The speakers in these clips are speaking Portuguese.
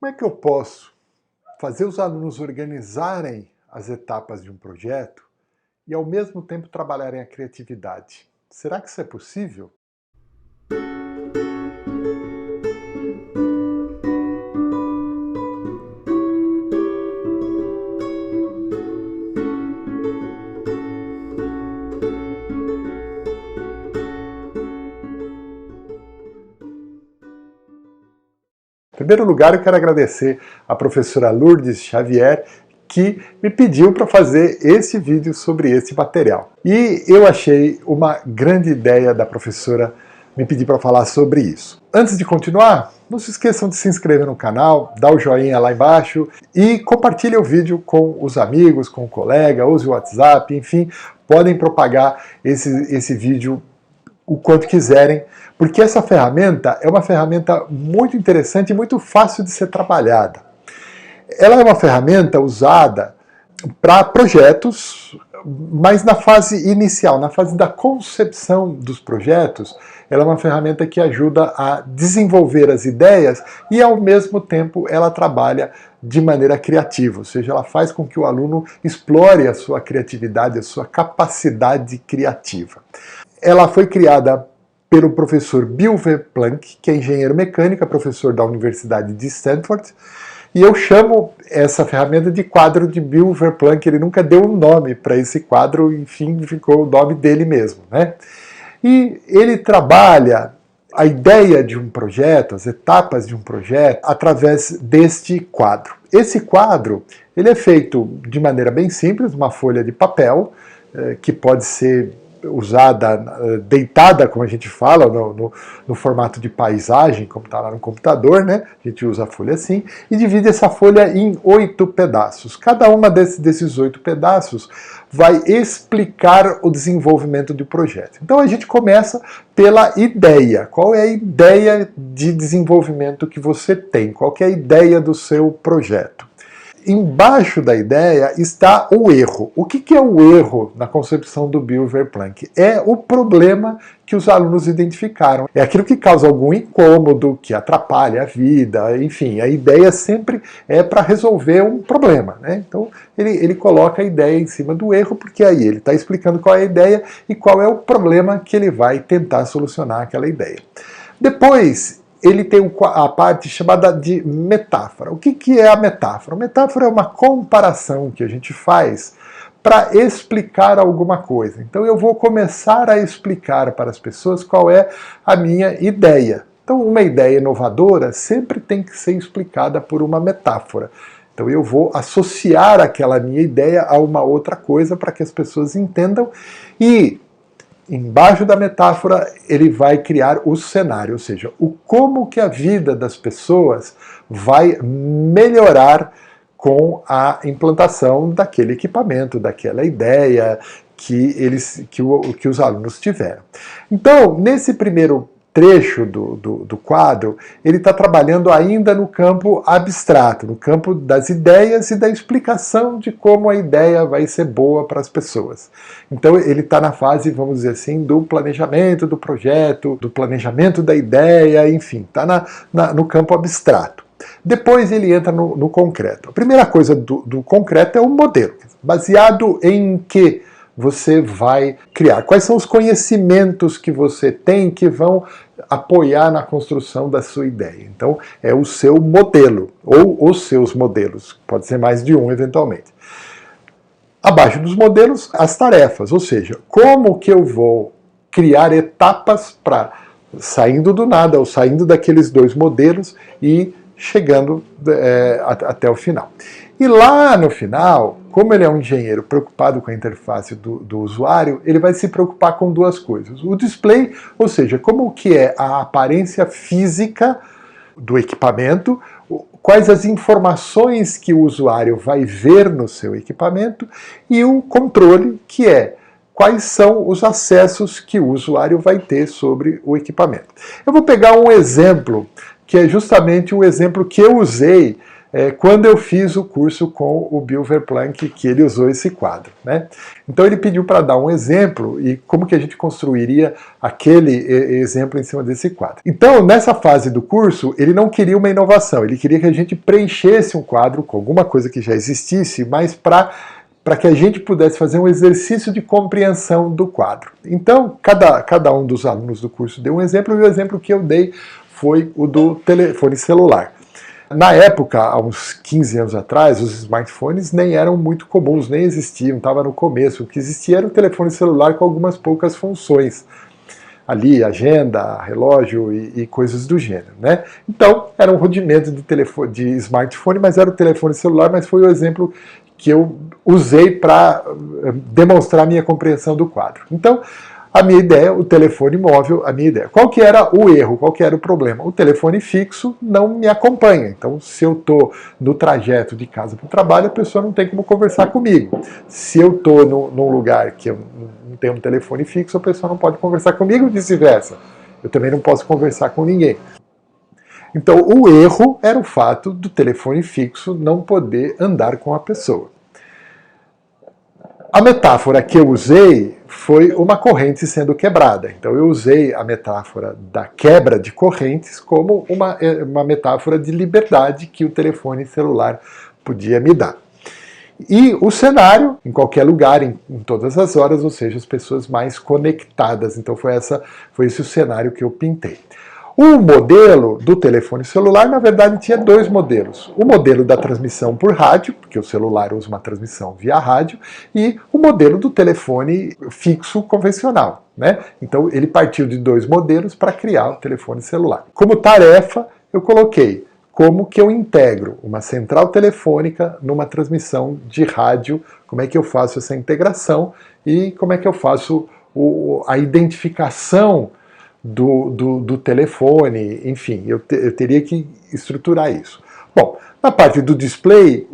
Como é que eu posso fazer os alunos organizarem as etapas de um projeto e ao mesmo tempo trabalharem a criatividade? Será que isso é possível? Em primeiro lugar, eu quero agradecer a professora Lourdes Xavier, que me pediu para fazer esse vídeo sobre esse material. E eu achei uma grande ideia da professora me pedir para falar sobre isso. Antes de continuar, não se esqueçam de se inscrever no canal, dar o joinha lá embaixo e compartilhe o vídeo com os amigos, com o colega, use o WhatsApp, enfim, podem propagar esse vídeo o quanto quiserem, porque essa ferramenta é uma ferramenta muito interessante e muito fácil de ser trabalhada. Ela é uma ferramenta usada para projetos, mas na fase inicial, na fase da concepção dos projetos, ela é uma ferramenta que ajuda a desenvolver as ideias e, ao mesmo tempo, ela trabalha de maneira criativa, ou seja, ela faz com que o aluno explore a sua criatividade, a sua capacidade criativa. Ela foi criada pelo professor Bill Verplank, que é engenheiro mecânico, professor da Universidade de Stanford, e eu chamo essa ferramenta de quadro de Bill Verplank. Ele nunca deu um nome para esse quadro, enfim, ficou o nome dele mesmo, né? E ele trabalha a ideia de um projeto, as etapas de um projeto, através deste quadro. Esse quadro ele é feito de maneira bem simples, uma folha de papel, que pode ser usada, deitada, como a gente fala, no formato de paisagem, como está lá no computador, né? A gente usa a folha assim, e divide essa folha em 8 pedaços. Cada uma desses 8 pedaços vai explicar o desenvolvimento do projeto. Então a gente começa pela ideia. Qual é a ideia de desenvolvimento que você tem? Qual que é a ideia do seu projeto? Embaixo da ideia está o erro. O que é o erro na concepção do Bill Verplank? É o problema que os alunos identificaram. É aquilo que causa algum incômodo, que atrapalha a vida, enfim, a ideia sempre é para resolver um problema, né? Então ele coloca a ideia em cima do erro, porque aí ele está explicando qual é a ideia e qual é o problema que ele vai tentar solucionar aquela ideia. Depois, ele tem a parte chamada de metáfora. O que é a metáfora? A metáfora é uma comparação que a gente faz para explicar alguma coisa. Então eu vou começar a explicar para as pessoas qual é a minha ideia. Então uma ideia inovadora sempre tem que ser explicada por uma metáfora. Então eu vou associar aquela minha ideia a uma outra coisa para que as pessoas entendam e embaixo da metáfora, ele vai criar o cenário, ou seja, o como que a vida das pessoas vai melhorar com a implantação daquele equipamento, daquela ideia que os alunos tiveram. Então, nesse primeiro trecho do quadro, ele está trabalhando ainda no campo abstrato, no campo das ideias e da explicação de como a ideia vai ser boa para as pessoas. Então ele está na fase, vamos dizer assim, do planejamento do projeto, do planejamento da ideia, enfim, está no campo abstrato. Depois ele entra no concreto. A primeira coisa do concreto é o modelo. Baseado em que você vai criar? Quais são os conhecimentos que você tem que vão apoiar na construção da sua ideia? Então, é o seu modelo, ou os seus modelos, pode ser mais de um eventualmente. Abaixo dos modelos, as tarefas, ou seja, como que eu vou criar etapas para, saindo do nada, ou saindo daqueles 2 modelos e chegando até o final. E lá no final, como ele é um engenheiro preocupado com a interface do usuário, ele vai se preocupar com 2 coisas. O display, ou seja, como que é a aparência física do equipamento, quais as informações que o usuário vai ver no seu equipamento, e o controle, que é quais são os acessos que o usuário vai ter sobre o equipamento. Eu vou pegar um exemplo, que é justamente o exemplo que eu usei quando eu fiz o curso com o Bill Verplank, que ele usou esse quadro, né? Então ele pediu para dar um exemplo e como que a gente construiria aquele exemplo em cima desse quadro. Então, nessa fase do curso, ele não queria uma inovação, ele queria que a gente preenchesse um quadro com alguma coisa que já existisse, mas para que a gente pudesse fazer um exercício de compreensão do quadro. Então, cada um dos alunos do curso deu um exemplo, e o exemplo que eu dei foi o do telefone celular. Na época, há uns 15 anos atrás, os smartphones nem eram muito comuns, nem existiam, estava no começo. O que existia era o telefone celular com algumas poucas funções. Ali, agenda, relógio e coisas do gênero, né? Então, era um rudimento de smartphone, mas era o telefone celular, mas foi o exemplo que eu usei para demonstrar a minha compreensão do quadro. Então, a minha ideia, o telefone móvel, a minha ideia. Qual que era o erro? Qual que era o problema? O telefone fixo não me acompanha. Então, se eu estou no trajeto de casa para o trabalho, a pessoa não tem como conversar comigo. Se eu estou num lugar que eu não tenho um telefone fixo, a pessoa não pode conversar comigo e vice-versa. Eu também não posso conversar com ninguém. Então, o erro era o fato do telefone fixo não poder andar com a pessoa. A metáfora que eu usei foi uma corrente sendo quebrada. Então eu usei a metáfora da quebra de correntes como uma metáfora de liberdade que o telefone celular podia me dar. E o cenário, em qualquer lugar, em todas as horas, ou seja, as pessoas mais conectadas. Então foi esse o cenário que eu pintei. O modelo do telefone celular, na verdade, tinha dois modelos. O modelo da transmissão por rádio, porque o celular usa uma transmissão via rádio, e o modelo do telefone fixo convencional, né? Então ele partiu de dois modelos para criar o telefone celular. Como tarefa, eu coloquei como que eu integro uma central telefônica numa transmissão de rádio, como é que eu faço essa integração e como é que eu faço a identificação do telefone, enfim, eu teria que estruturar isso. Bom, na parte do display,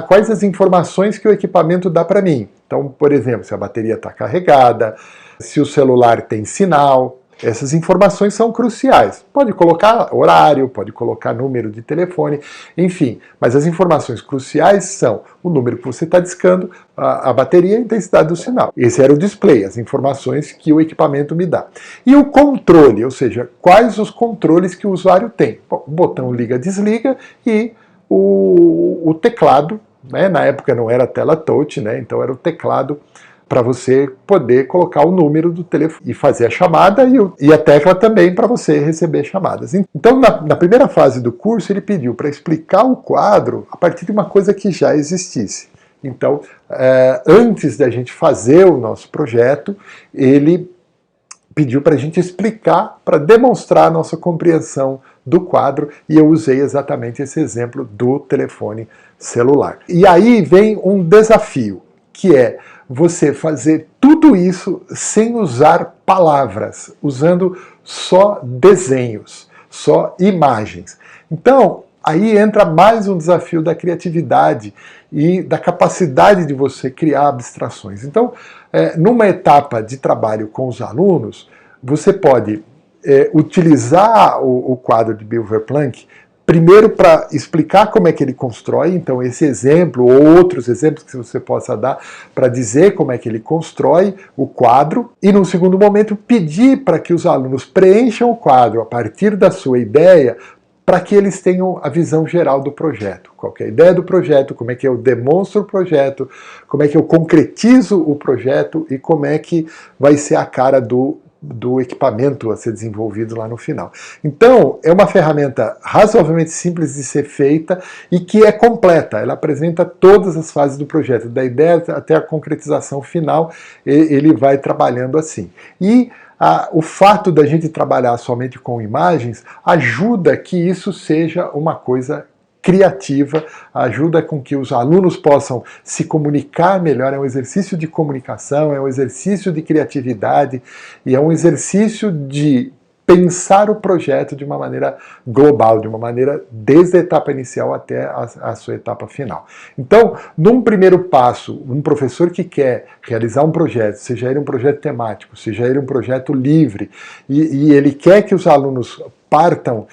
quais as informações que o equipamento dá para mim? Então, por exemplo, se a bateria está carregada, se o celular tem sinal, essas informações são cruciais. Pode colocar horário, pode colocar número de telefone, enfim. Mas as informações cruciais são o número que você está discando, a bateria e a intensidade do sinal. Esse era o display, as informações que o equipamento me dá. E o controle, ou seja, quais os controles que o usuário tem. Bom, o botão liga-desliga e o teclado, né? Na época não era tela touch, né? Então era o teclado para você poder colocar o número do telefone e fazer a chamada e a tecla também para você receber chamadas. Então, na primeira fase do curso, ele pediu para explicar o quadro a partir de uma coisa que já existisse. Então, antes da gente fazer o nosso projeto, ele pediu para a gente explicar, para demonstrar a nossa compreensão do quadro, e eu usei exatamente esse exemplo do telefone celular. E aí vem um desafio, que é você fazer tudo isso sem usar palavras, usando só desenhos, só imagens. Então, aí entra mais um desafio da criatividade e da capacidade de você criar abstrações. Então, numa etapa de trabalho com os alunos, você pode utilizar o quadro de Bill Verplank primeiro para explicar como é que ele constrói, então esse exemplo ou outros exemplos que você possa dar para dizer como é que ele constrói o quadro, e num segundo momento pedir para que os alunos preencham o quadro a partir da sua ideia, para que eles tenham a visão geral do projeto. Qual que é a ideia do projeto, como é que eu demonstro o projeto, como é que eu concretizo o projeto e como é que vai ser a cara do equipamento a ser desenvolvido lá no final. Então, é uma ferramenta razoavelmente simples de ser feita e que é completa. Ela apresenta todas as fases do projeto, da ideia até a concretização final, ele vai trabalhando assim. E o fato da gente trabalhar somente com imagens ajuda que isso seja uma coisa criativa, ajuda com que os alunos possam se comunicar melhor, é um exercício de comunicação, é um exercício de criatividade e é um exercício de pensar o projeto de uma maneira global, de uma maneira desde a etapa inicial até a sua etapa final. Então, num primeiro passo, um professor que quer realizar um projeto, seja ele um projeto temático, seja ele um projeto livre, e ele quer que os alunos partam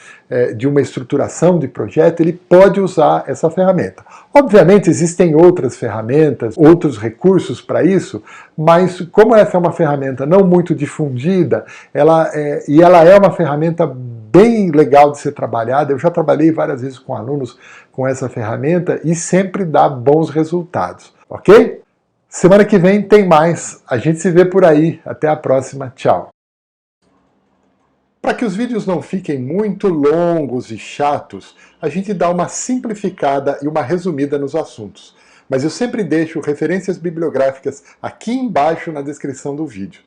de uma estruturação de projeto, ele pode usar essa ferramenta. Obviamente existem outras ferramentas, outros recursos para isso, mas como essa é uma ferramenta não muito difundida, ela é uma ferramenta bem legal de ser trabalhada. Eu já trabalhei várias vezes com alunos com essa ferramenta e sempre dá bons resultados, ok? Semana que vem tem mais. A gente se vê por aí. Até a próxima. Tchau. Para que os vídeos não fiquem muito longos e chatos, a gente dá uma simplificada e uma resumida nos assuntos. Mas eu sempre deixo referências bibliográficas aqui embaixo na descrição do vídeo.